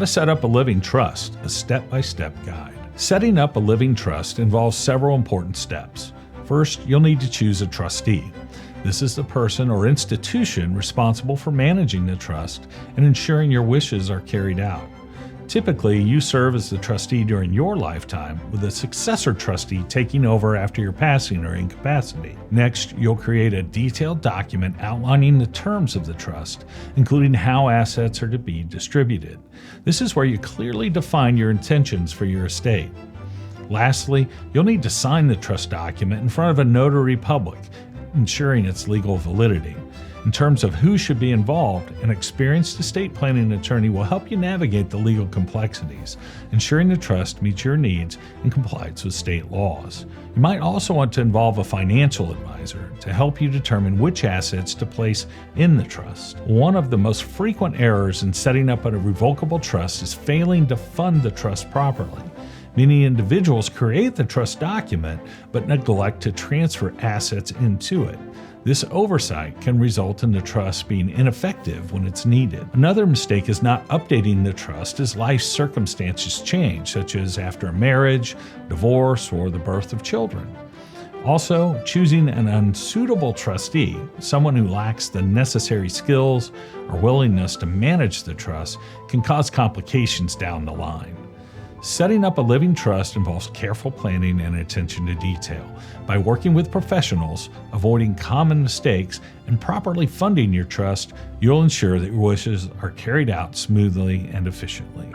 to set up a living trust, a step-by-step guide. Setting up a living trust involves several important steps. First, you'll need to choose a trustee. This is the person or institution responsible for managing the trust and ensuring your wishes are carried out. Typically, you serve as the trustee during your lifetime, with a successor trustee taking over after your passing or incapacity. Next, you'll create a detailed document outlining the terms of the trust, including how assets are to be distributed. This is where you clearly define your intentions for your estate. Lastly, you'll need to sign the trust document in front of a notary public, ensuring its legal validity. In terms of who should be involved, an experienced estate planning attorney will help you navigate the legal complexities, ensuring the trust meets your needs and complies with state laws. You might also want to involve a financial advisor to help you determine which assets to place in the trust. One of the most frequent errors in setting up a revocable trust is failing to fund the trust properly. Many individuals create the trust document but neglect to transfer assets into it. This oversight can result in the trust being ineffective when it's needed. Another mistake is not updating the trust as life circumstances change, such as after a marriage, divorce, or the birth of children. Also, choosing an unsuitable trustee, someone who lacks the necessary skills or willingness to manage the trust, can cause complications down the line. Setting up a living trust involves careful planning and attention to detail. By working with professionals, avoiding common mistakes, and properly funding your trust, you'll ensure that your wishes are carried out smoothly and efficiently.